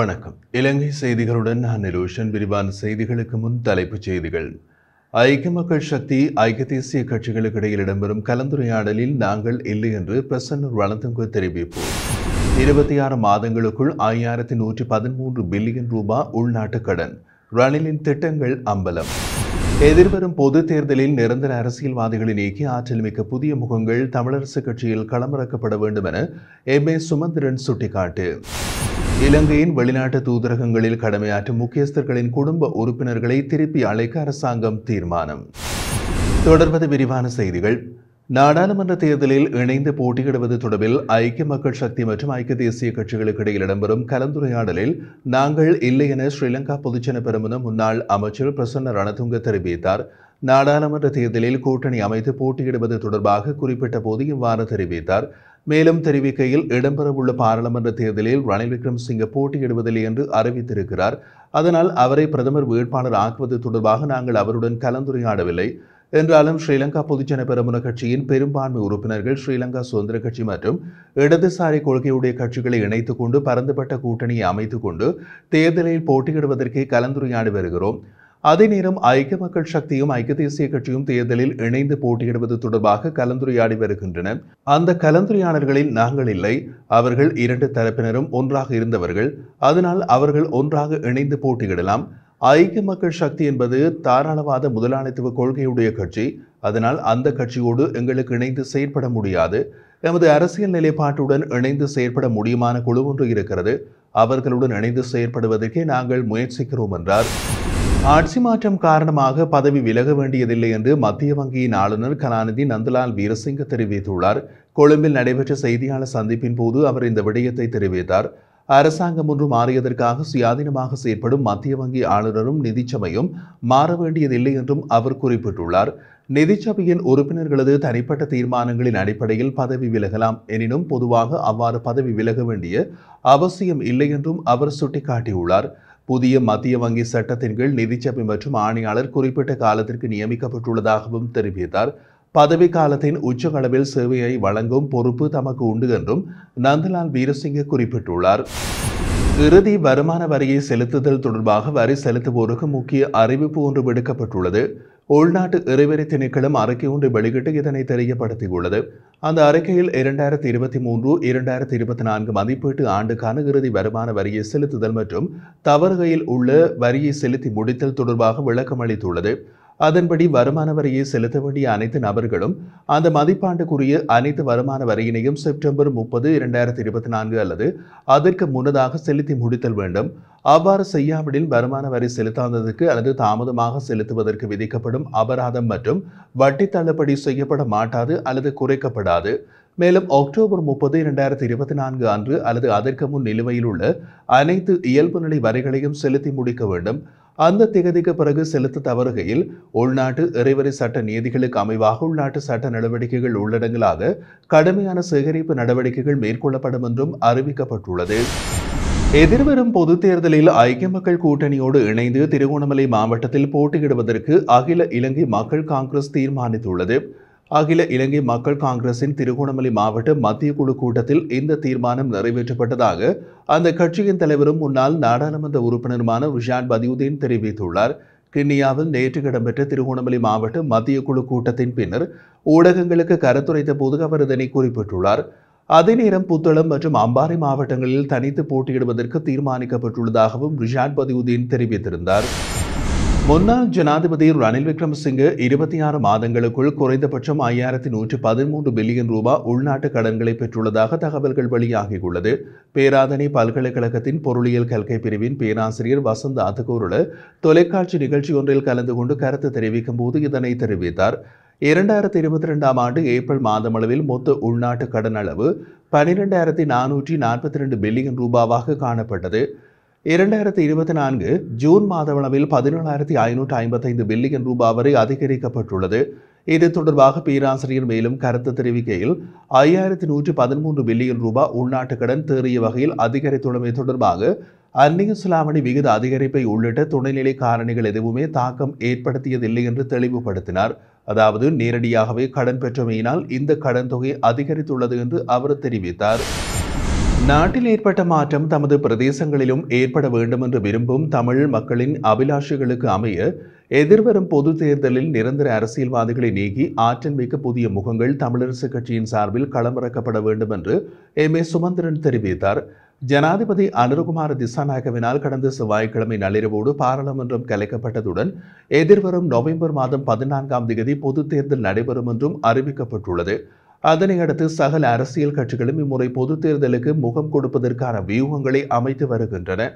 வணக்கம். இலங்கை செய்திகளுடன் நான் நிலோஷன். விரிவான செய்திகளுக்கு முன் தலைப்புச் செய்திகள். ஐக்கிய மக்கள் சக்தி, ஐக்கிய தேசிய கட்சிகளுக்கு இடையில் இடம்பெறும் கலந்துரையாடலில் நாங்கள் இல்லை என்று பிரசன்ன ரணதுங்க தெரிவிப்பு. 26 மாதங்களுக்குள் 5113 பில்லியன் ரூபாய் உள்நாட்டு கடன். ரணிலின் திட்டங்கள் அம்பலம். எதிர்வரும் பொதுத் தேர்தலில் நிரந்தர அரசியல்வாதிகளை நீக்கி ஆற்றல் மிக்க புதிய முகங்கள் தமிழரசு கட்சியில் களமிறக்கப்பட வேண்டும் என எம்.ஏ. சுமந்திரன் சுட்டிக்காட்டு. இலங்கையின் வெளிநாட்டு தூதரகங்களில் கடமையாற்றும் முக்கியஸ்தர்களின் குடும்ப உறுப்பினர்களை திருப்பி அழைக்க அரசாங்கம் தீர்மானம். தொடர்வது விரிவான செய்திகள். நாடாளுமன்ற தேர்தலில் இணைந்து போட்டியிடுவது தொடர்பில் ஐக்கிய மக்கள் சக்தி மற்றும் ஐக்கிய தேசிய கட்சிகளுக்கு இடையில் இடம்பெறும் கலந்துரையாடலில் நாங்கள் இல்லை என ஸ்ரீலங்கா பொதுஜன பெரமுன முன்னாள் அமைச்சர் பிரசன்ன ரணதுங்க தெரிவித்தார். நாடாளுமன்ற தேர்தலில் கூட்டணி அமைத்து போட்டியிடுவது தொடர்பாக குறிப்பிட்ட போது இவ்வாறு தெரிவித்தார். மேலும் தெரிவிக்கையில், இடம்பெறவுள்ள பாராளுமன்ற தேர்தலில் ரணில் விக்ரமசிங்க போட்டியிடுவதில்லை என்று அறிவித்திருக்கிறார். அதனால் அவரை பிரதமர் வேட்பாளர் ஆக்குவது தொடர்பாக நாங்கள் அவருடன் கலந்துரையாடவில்லை. என்றாலும் ஸ்ரீலங்கா பொதுஜன பெரமுன கட்சியின் பெரும்பான்மை உறுப்பினர்கள் ஸ்ரீலங்கா சுதந்திர கட்சி மற்றும் இடதுசாரி கொள்கையுடைய கட்சிகளை இணைத்துக் கொண்டு பரந்துபட்ட கூட்டணியை அமைத்துக் கொண்டு தேர்தலில் போட்டியிடுவதற்கே கலந்துரையாடி வருகிறோம். அதே நேரம் ஐக்கிய மக்கள் சக்தியும் ஐக்கிய தேசிய கட்சியும் தேர்தலில் இணைந்து போட்டியிடுவது தொடர்பாக கலந்துரையாடி வருகின்றன. அந்த கலந்துரையாடல்களில் நாங்கள் இல்லை. அவர்கள் இரண்டு தரப்பினரும் ஒன்றாக இருந்தவர்கள். அதனால் அவர்கள் ஒன்றாக இணைந்து போட்டியிடலாம். ஐக்கிய மக்கள் சக்தி என்பது தாராளவாத முதலாளித்துவ கொள்கையுடைய கட்சி. அதனால் அந்த கட்சியோடு எங்களுக்கு இணைந்து செயற்பட முடியாது. எமது அரசியல் நிலைப்பாட்டுடன் இணைந்து செயற்பட முடியுமான குழு ஒன்று இருக்கிறது. அவர்களுடன் இணைந்து செயற்படுவதற்கே நாங்கள் முயற்சிக்கிறோம் என்றார். ஆட்சி மாற்றம் காரணமாக பதவி விலக வேண்டியதில்லை என்று மத்திய வங்கியின் ஆளுநர் கலாநிதி நந்தலால் வீரசிங்க தெரிவித்துள்ளார். கொழும்பில் நடைபெற்ற செய்தியாளர் சந்திப்பின் போது அவர் இந்த விடயத்தை தெரிவித்தார். அரசாங்கம் ஒன்று மாறியதற்காக சுயாதீனமாக செயற்படும் மத்திய வங்கி ஆளுநரும் நிதிச்சபையும் மாற வேண்டியதில்லை என்றும் அவர் குறிப்பிட்டுள்ளார். நிதிச்சபையின் உறுப்பினர்களது தனிப்பட்ட தீர்மானங்களின் அடிப்படையில் பதவி விலகலாம். எனினும் பொதுவாக அவ்வாறு பதவி விலக வேண்டிய அவசியம் இல்லை என்றும் அவர் சுட்டிக்காட்டியுள்ளார். புதிய மத்திய வங்கி சட்டத்தின் கீழ் நிதிச்சபை மற்றும் ஆணையாளர் குறிப்பிட்ட காலத்திற்கு நியமிக்கப்பட்டுள்ளதாகவும் தெரிவித்தார். பதவி காலத்தின் உச்சகளவில் சேவையை வழங்கும் பொறுப்பு தமக்கு உண்டு என்றும் நந்தலால் வீரசிங்க குறிப்பிட்டுள்ளார். இறுதி வருமான வரியை செலுத்துதல் தொடர்பாக வரி செலுத்துவோருக்கு முக்கிய அறிவிப்பு ஒன்று விடுக்கப்பட்டுள்ளது. உள்நாட்டு இறைவரி திணைக்களம் அறிக்கை ஒன்றை வெளியிட்டு இதனை தெரியப்படுத்தியுள்ளது. அந்த அறிக்கையில் 2023-2024 மதிப்பீட்டு ஆண்டுக்கான இறுதி வருமான வரியை செலுத்துதல் மற்றும் தவறுகையில் உள்ள வரியை செலுத்தி முடித்தல் தொடர்பாக விளக்கம் அளித்துள்ளது. அதன்படி வருமான வரியை செலுத்த வேண்டிய அனைத்து நபர்களும் அந்த மதிப்பாண்டுக்குரிய அனைத்து வருமான வரியினையும் செப்டம்பர் 30, 2024 அல்லது அதற்கு முன்னதாக செலுத்தி முடித்தல் வேண்டும். அவ்வாறு செய்யாவிடில் வருமான வரி செலுத்தாததற்கு அல்லது தாமதமாக செலுத்துவதற்கு விதிக்கப்படும் அபராதம் மற்றும் வட்டி தள்ளுபடி செய்யப்பட மாட்டாது அல்லது குறைக்கப்படாது. மேலும் அக்டோபர் 30, 2024 அன்று அல்லது அதற்கு முன் நிலுவையில் உள்ள அனைத்து இயல்பு நிலை வரிகளையும் செலுத்தி முடிக்க வேண்டும். அந்த திகதிக்கு பிறகு செலுத்த தவறுகையில் உள்நாட்டு இறைவரி சட்ட நீதிகளுக்கு அமைவாக உள்நாட்டு சட்ட நடவடிக்கைகள் உள்ளடங்கலாக கடுமையான சேகரிப்பு நடவடிக்கைகள் மேற்கொள்ளப்படும் என்றும் அறிவிக்கப்பட்டுள்ளது. எதிர்வரும் பொதுத் தேர்தலில் ஐக்கிய மக்கள் கூட்டணியோடு இணைந்து திருகோணமலை மாவட்டத்தில் போட்டியிடுவதற்கு அகில இலங்கை மக்கள் காங்கிரஸ் தீர்மானித்துள்ளது. அகில இலங்கை மக்கள் காங்கிரசின் திருகோணமலை மாவட்ட மத்திய குழு கூட்டத்தில் இந்த தீர்மானம் நிறைவேற்றப்பட்டதாக அந்த கட்சியின் தலைவரும் முன்னாள் நாடாளுமன்ற உறுப்பினருமான ரிஷாட் பதியுதீன் தெரிவித்துள்ளார். கிண்ணியாவில் நேற்று இடம்பெற்ற திருகோணமலை மாவட்ட மத்திய குழு கூட்டத்தின் பின்னர் ஊடகங்களுக்கு கருத்துரைத்த போது அவர் இதனை குறிப்பிட்டுள்ளார். அதே நேரம் புத்தளம் மற்றும் அம்பாறை மாவட்டங்களில் தனித்து போட்டியிடுவதற்கு தீர்மானிக்கப்பட்டுள்ளதாகவும் ரிஷாட் பதியுதீன் தெரிவித்திருந்தார். முன்னாள் ஜனாதிபதி ரணில் விக்ரமசிங்க 26 மாதங்களுக்குள் குறைந்தபட்சம் 5113 பில்லியன் ரூபாய் உள்நாட்டு கடன்களை பெற்றுள்ளதாக தகவல்கள் வெளியாகியுள்ளது. பேராதனை பல்கலைக்கழகத்தின் பொருளியல் கல்கை பிரிவின் பேராசிரியர் வசந்த் அத்துக்கூருல தொலைக்காட்சி நிகழ்ச்சி ஒன்றில் கலந்து கொண்டு கருத்து தெரிவிக்கும் போது இதனை தெரிவித்தார். 2022 ஆண்டு ஏப்ரல் மாதமளவில் மொத்த உள்நாட்டு கடன் அளவு 12,442 பில்லியன் ரூபாவாக காணப்பட்டது. 2024 ஜூன் மாதளவில் 17,555 பில்லியன் ரூபாய் வரை அதிகரிக்கப்பட்டுள்ளது. இது தொடர்பாக பேராசிரியர் மேலும் கருத்து தெரிவிக்கையில் 5,113 பில்லியன் ரூபாய் உள்நாட்டு கடன் தேறிய வகையில் அதிகரித்துள்ளமை தொடர்பாக அந்நிய செலாவணி விகித அதிகரிப்பை உள்ளிட்ட துணைநிலை காரணிகள் எதுவுமே தாக்கம் ஏற்படுத்தியதில்லை என்று தெளிவுபடுத்தினார். அதாவது நேரடியாகவே கடன் பெற்றமையினால் இந்த கடன் தொகை அதிகரித்துள்ளது என்று அவர் தெரிவித்தார். நாட்டில் ஏற்பட்ட மாற்றம் தமது பிரதேசங்களிலும் ஏற்பட வேண்டும் என்று விரும்பும் தமிழ் மக்களின் அபிலாஷைகளுக்கு அமைய எதிர்வரும் பொது தேர்தலில் நிரந்தர அரசியல்வாதிகளை நீக்கி ஆற்றல் மிக்க புதிய முகங்கள் தமிழரசுக் கட்சியின் சார்பில் களமிறக்கப்பட வேண்டும் என்று சுமந்திரன் தெரிவித்தார். ஜனாதிபதி அனுரகுமார திசாநாயகவினால் கடந்த செவ்வாய்க்கிழமை நள்ளிரவோடு பாராளுமன்றம் கலைக்கப்பட்டதுடன் எதிர்வரும் நவம்பர் மாதம் 14ஆம் தேதி பொது தேர்தல் நடைபெறும் என்றும் அறிவிக்கப்பட்டுள்ளது. அதனை அடுத்து சகல அரசியல் கட்சிகளும் இம்முறை பொது தேர்தலுக்கு முகம் கொடுப்பதற்கான வியூகங்களை அமைத்து வருகின்றன.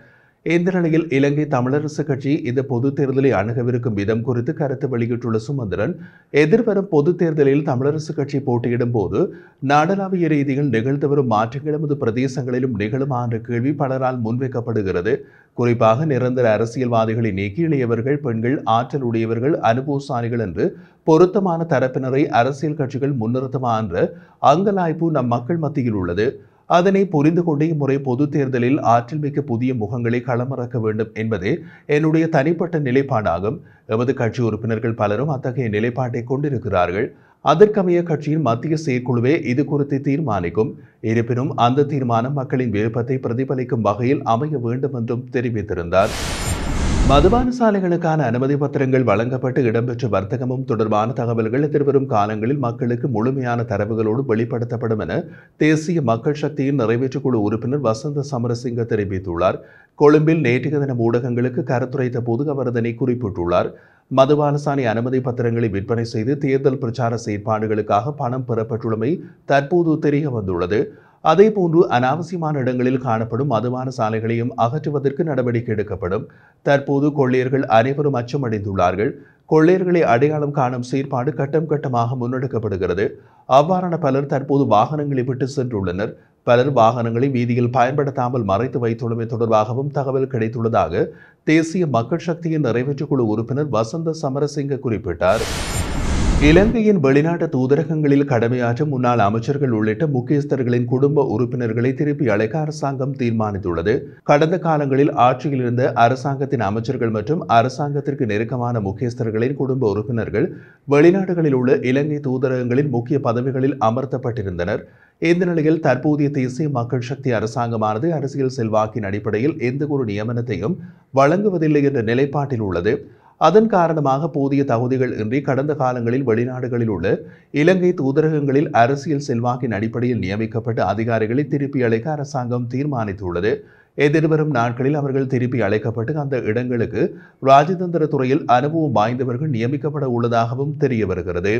இந்த நிலையில் இலங்கை தமிழரசுக் கட்சி இந்த பொது தேர்தலை அணுகவிருக்கும் விதம் குறித்து கருத்து வெளியிட்டுள்ள சுமந்திரன், எதிர்வரும் பொது தேர்தலில் தமிழரசுக் கட்சி போட்டியிடும் போது நாடளாவிய ரீதியில் நிகழ்ந்து வரும் மாற்றங்கள் எமது பிரதேசங்களிலும் நிகழும் என்ற கேள்வி பலரால் முன்வைக்கப்படுகிறது. குறிப்பாக நிரந்தர அரசியல்வாதிகளை நீக்கி இளையவர்கள், பெண்கள், ஆற்றல் உடையவர்கள், அனுபவசாலிகள் என்று பொருத்தமான தரப்பினரை அரசியல் கட்சிகள் முன்னிறுத்துமா என்ற அங்கலாய்ப்பு நம் மக்கள் மத்தியில் உள்ளது. அதனை புரிந்து கொண்டு இம்முறை பொது தேர்தலில் ஆற்றல் மிக்க புதிய முகங்களை களமிறக்க வேண்டும் என்பதே என்னுடைய தனிப்பட்ட நிலைப்பாடாகும். எமது கட்சி உறுப்பினர்கள் பலரும் அத்தகைய நிலைப்பாட்டை கொண்டிருக்கிறார்கள். அதற்கமைய கட்சியின் மத்திய செயற்குழுவே இது குறித்து தீர்மானிக்கும். இருப்பினும் அந்த தீர்மானம் மக்களின் விருப்பத்தை பிரதிபலிக்கும் வகையில் அமைய வேண்டும் என்றும் தெரிவித்திருந்தார். மதுபான சாலைகளுக்கான அனுமதி பத்திரங்கள் வழங்கப்பட்டு இடம்பெற்ற வர்த்தகமும் தொடர்பான தகவல்கள் எதிர்வரும் காலங்களில் மக்களுக்கு முழுமையான தரவுகளோடு வெளிப்படுத்தப்படும் என தேசிய மக்கள் சக்தியின் நிறைவேற்றுக்குழு உறுப்பினர் வசந்த சமரசிங்க தெரிவித்துள்ளார். கொழும்பில் நேற்றைய தினம் ஊடகங்களுக்கு கருத்துரைத்த போது அவர் அதனை குறிப்பிட்டுள்ளார். மதுபான சாலை அனுமதி பத்திரங்களை விற்பனை செய்து தேர்தல் பிரச்சார செயற்பாடுகளுக்காக பணம் பெறப்பட்டுள்ளமை தற்போது தெரிய வந்துள்ளது. அதேபோன்று அனாவசியமான இடங்களில் காணப்படும் மதுபான சாலைகளையும் அகற்றுவதற்கு நடவடிக்கை எடுக்கப்படும். தற்போது கொள்ளையர்கள் அனைவரும் அச்சமடைந்துள்ளார்கள். கொள்ளையர்களை அடையாளம் காணும் செயற்பாடு கட்டம் கட்டமாக முன்னெடுக்கப்படுகிறது. அவ்வாறான பலர் தற்போது வாகனங்களை விட்டு சென்றுள்ளனர். பலர் வாகனங்களை வீதியில் பயன்படுத்தாமல் மறைத்து வைத்துள்ளமை தொடர்பாகவும் தகவல் கிடைத்துள்ளதாக தேசிய மக்கள் சக்தியின் நிறைவேற்றுக்குழு உறுப்பினர் வசந்த சமரசிங்க குறிப்பிட்டார். இலங்கையின் வெளிநாட்டு தூதரகங்களில் கடமையாற்றும் முன்னாள் அமைச்சர்கள் உள்ளிட்ட முக்கியஸ்தர்களின் குடும்ப உறுப்பினர்களை திருப்பி அழைக்க அரசாங்கம் தீர்மானித்துள்ளது. கடந்த காலங்களில் ஆட்சியில் இருந்த அரசாங்கத்தின் அமைச்சர்கள் மற்றும் அரசாங்கத்திற்கு நெருக்கமான முக்கியஸ்தர்களின் குடும்ப உறுப்பினர்கள் வெளிநாடுகளில் உள்ள இலங்கை தூதரகங்களின் முக்கிய பதவிகளில் அமர்த்தப்பட்டிருந்தனர். இந்த நிலையில் தற்போதைய தேசிய மக்கள் சக்தி அரசாங்கமானது அரசியல் செல்வாக்கின் அடிப்படையில் எந்த ஒரு நியமனத்தையும் வழங்குவதில்லை என்ற நிலைப்பாட்டில் உள்ளது. அதன் காரணமாக போதிய தகுதிகள் இன்றி கடந்த காலங்களில் வெளிநாடுகளில் உள்ள இலங்கை தூதரகங்களில் அரசியல் செல்வாக்கின் அடிப்படையில் நியமிக்கப்பட்ட அதிகாரிகளை திருப்பி அழைக்க அரசாங்கம் தீர்மானித்துள்ளது. எதிர்வரும் நாட்களில் அவர்கள் திருப்பி அழைக்கப்பட்டு அந்த இடங்களுக்கு ராஜதந்திர துறையில் அனுபவம் வாய்ந்தவர்கள் நியமிக்கப்பட உள்ளதாகவும் தெரிய வருகிறது.